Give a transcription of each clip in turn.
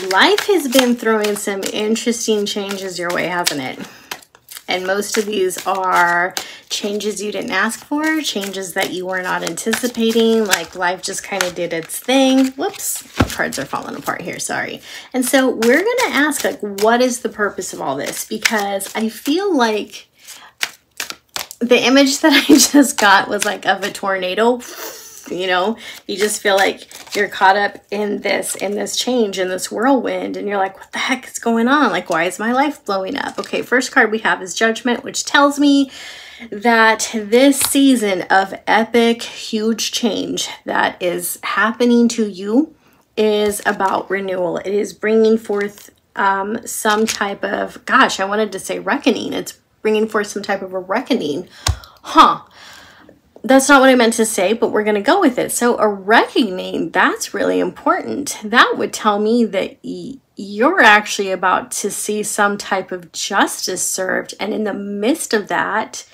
Life has been throwing some interesting changes your way, hasn't it? And most of these are changes you didn't ask for, changes that you were not anticipating, like life just kind of did its thing. Whoops, the cards are falling apart here, sorry. And so we're gonna ask, like, what is the purpose of all this? Because I feel like the image that I just got was like of a tornado. You know, you just feel like you're caught up in this change, in this whirlwind, and you're like, what the heck is going on? Like, why is my life blowing up? Okay, first card we have is Judgment, which tells me that this season of epic, huge change that is happening to you is about renewal. It is bringing forth some type of, gosh, I wanted to say reckoning. It's bringing forth some type of a reckoning. That's not what I meant to say, but we're going to go with it. So a reckoning, that's really important. That would tell me that you're actually about to see some type of justice served. And in the midst of that,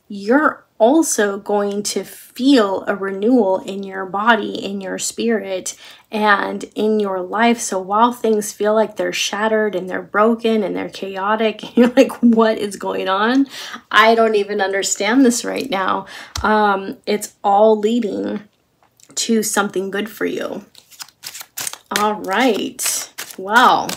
you're also going to feel a renewal in your body, in your spirit, and in your life. So while things feel like they're shattered and they're broken and they're chaotic, and you're like, what is going on? I don't even understand this right now. It's all leading to something good for you. All right. Well,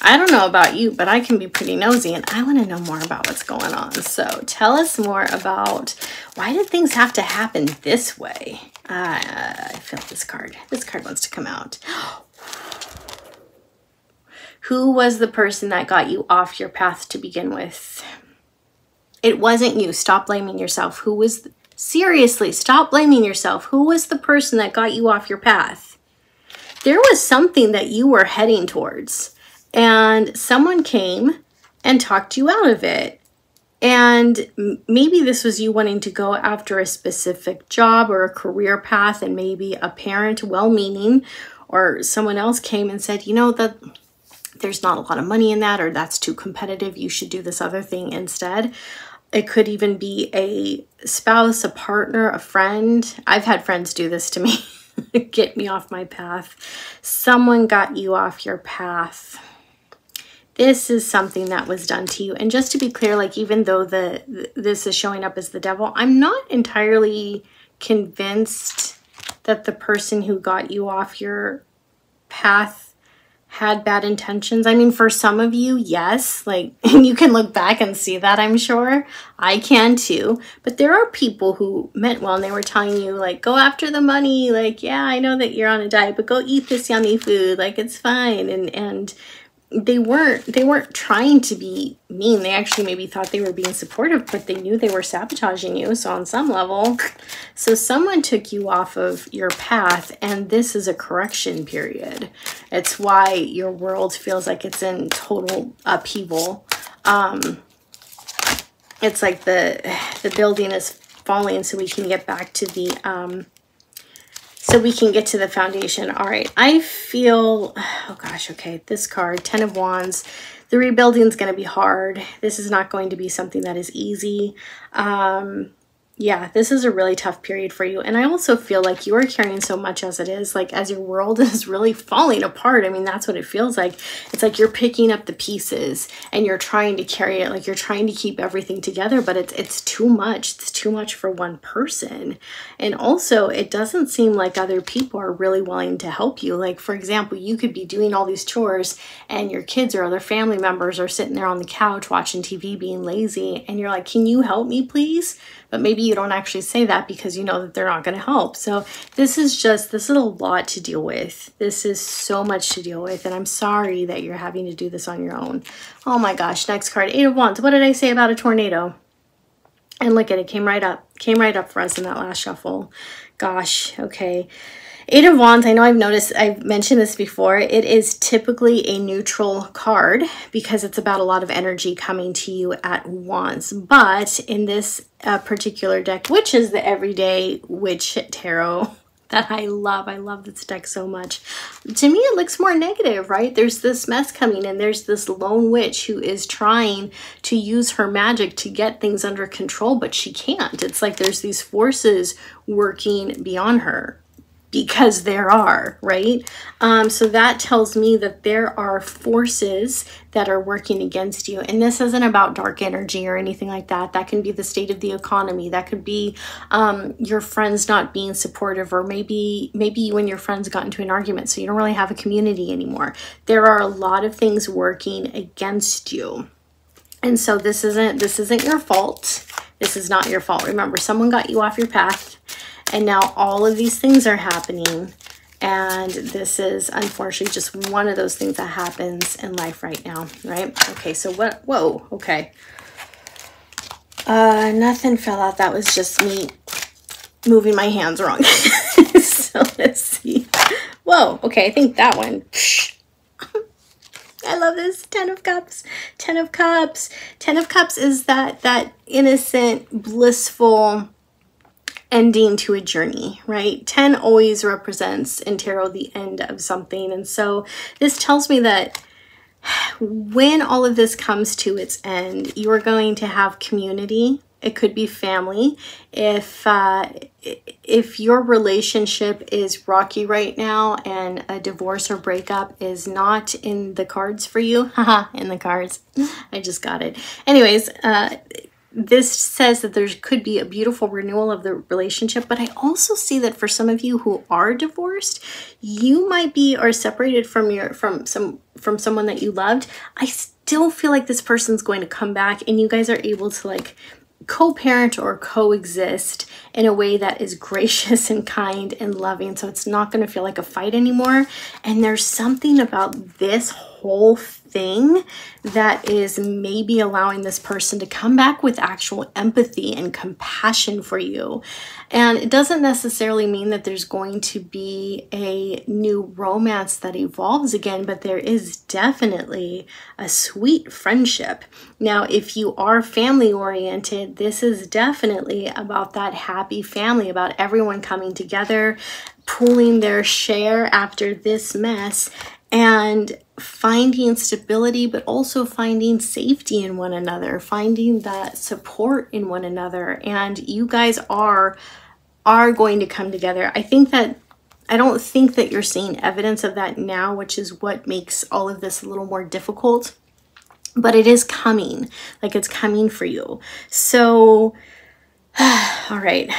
I don't know about you, but I can be pretty nosy and I want to know more about what's going on. So tell us more about, why did things have to happen this way? I feel this card wants to come out. Who was the person that got you off your path to begin with? It wasn't you. Stop blaming yourself. Seriously, stop blaming yourself. Who was the person that got you off your path? There was something that you were heading towards, and someone came and talked you out of it. And maybe this was you wanting to go after a specific job or a career path, and maybe a parent, well-meaning, or someone else came and said, you know, that there's not a lot of money in that, or that's too competitive, you should do this other thing instead. It could even be a spouse, a partner, a friend. I've had friends do this to me. Get me off my path. Someone got you off your path. This is something that was done to you. And just to be clear, like, even though this is showing up as the devil, I'm not entirely convinced that the person who got you off your path had bad intentions. I mean, for some of you, yes, like, you can look back and see that, I'm sure. I can too. But there are people who meant well, and they were telling you, like, go after the money. Like, yeah, I know that you're on a diet, but go eat this yummy food. Like, it's fine. And they weren't trying to be mean. They actually maybe thought they were being supportive, but they knew they were sabotaging you. So on some level, so someone took you off of your path, and this is a correction period. It's why your world feels like it's in total upheaval. It's like the building is falling, so we can get back to the so we can get to the foundation. All right, I feel, oh gosh, okay, this card, 10 of Wands, the rebuilding is going to be hard. This is not going to be something that is easy. Yeah, this is a really tough period for you. And I also feel like you are carrying so much as it is, like, as your world is really falling apart. I mean, that's what it feels like. It's like you're picking up the pieces and you're trying to carry it, like you're trying to keep everything together, but it's too much. It's too much for one person. And also, it doesn't seem like other people are really willing to help you. Like, for example, you could be doing all these chores and your kids or other family members are sitting there on the couch watching TV being lazy, and you're like, can you help me please? But maybe you don't actually say that because you know that they're not going to help. So this is a lot to deal with. This is so much to deal with. And I'm sorry that you're having to do this on your own. Oh my gosh. Next card, 8 of Wands. What did I say about a tornado? And look at it. Came right up for us in that last shuffle. Gosh. Okay. 8 of Wands, I know I've mentioned this before. It is typically a neutral card because it's about a lot of energy coming to you at once. But in this particular deck, which is the Everyday Witch Tarot that I love this deck so much. To me, it looks more negative, right? There's this mess coming, and there's this lone witch who is trying to use her magic to get things under control, but she can't. It's like there's these forces working beyond her. because there are, right? So that tells me that there are forces that are working against you. And this isn't about dark energy or anything like that. That can be the state of the economy. That could be your friends not being supportive, or maybe you and your friends got into an argument, so you don't really have a community anymore. There are a lot of things working against you. And so this isn't your fault. This is not your fault. Remember, someone got you off your path, and now all of these things are happening. And this is unfortunately just one of those things that happens in life right now, right? Okay, so what? Whoa, okay. Nothing fell out. That was just me moving my hands wrong. So let's see. Whoa, okay, I think that one. I love this. 10 of Cups. 10 of Cups. 10 of Cups is that innocent, blissful ending to a journey, right? 10 always represents in tarot the end of something. And so this tells me that when all of this comes to its end, you are going to have community. It could be family. If your relationship is rocky right now and a divorce or breakup is not in the cards for you, haha, in the cards, I just got it. Anyways, this says that there could be a beautiful renewal of the relationship, but I also see that for some of you who are divorced, you might be or separated from someone that you loved. I still feel like this person's going to come back, and you guys are able to like co-parent or coexist in a way that is gracious and kind and loving. So it's not going to feel like a fight anymore. And there's something about this whole thing that is maybe allowing this person to come back with actual empathy and compassion for you. And it doesn't necessarily mean that there's going to be a new romance that evolves again, but there is definitely a sweet friendship. Now, if you are family oriented, this is definitely about that happy family, about everyone coming together, pooling their share after this mess, and finding stability, but also finding safety in one another, finding that support in one another. And you guys are going to come together. I don't think that you're seeing evidence of that now, which is what makes all of this a little more difficult, but it is coming, like it's coming for you. So, all right,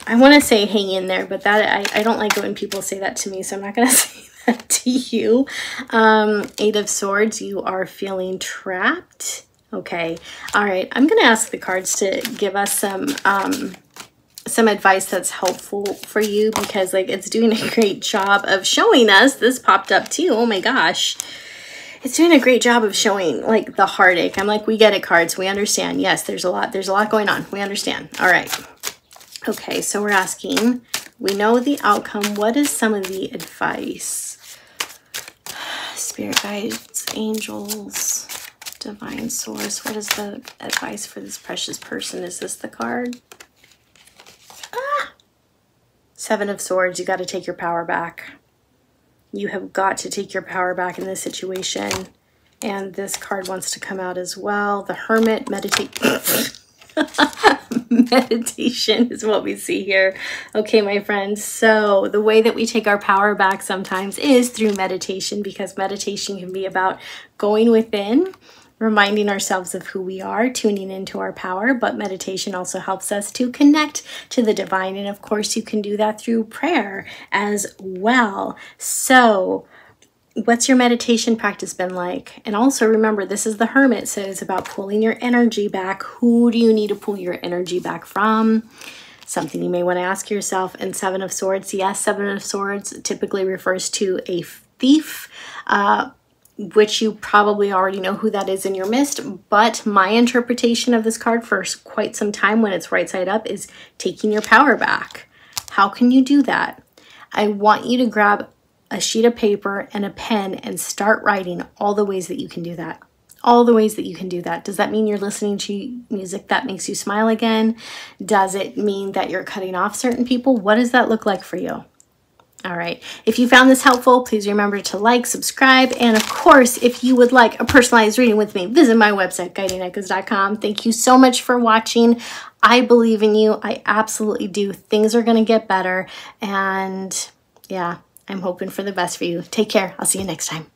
I want to say hang in there, but that I don't like it when people say that to me, so I'm not going to say that to you. 8 of Swords, you are feeling trapped. Okay, all right, I'm going to ask the cards to give us some advice that's helpful for you, because like it's doing a great job of showing us. This popped up too. Oh my gosh. It's doing a great job of showing like the heartache. I'm like, we get it, cards. We understand. Yes, there's a lot going on. We understand. All right. Okay, so we're asking, we know the outcome. What is some of the advice? Spirit guides, angels, divine source. What is the advice for this precious person? Is this the card? 7 of Swords, you got to take your power back. You have got to take your power back in this situation. And this card wants to come out as well. The Hermit, meditation is what we see here. Okay, my friends. So the way that we take our power back sometimes is through meditation, because meditation can be about going within, reminding ourselves of who we are, tuning into our power, but meditation also helps us to connect to the divine. And of course, you can do that through prayer as well. So what's your meditation practice been like? And also remember, this is the Hermit, so it's about pulling your energy back. Who do you need to pull your energy back from? Something you may want to ask yourself. And 7 of Swords, yes, 7 of Swords typically refers to a thief, which you probably already know who that is in your midst, but my interpretation of this card for quite some time when it's right side up is taking your power back. How can you do that? I want you to grab a sheet of paper and a pen and start writing all the ways that you can do that. All the ways that you can do that. Does that mean you're listening to music that makes you smile again? Does it mean that you're cutting off certain people? What does that look like for you? All right. If you found this helpful, please remember to like, subscribe, and of course, if you would like a personalized reading with me, visit my website, guidingechoes.com. Thank you so much for watching. I believe in you. I absolutely do. Things are going to get better, and Yeah, I'm hoping for the best for you. Take care. I'll see you next time.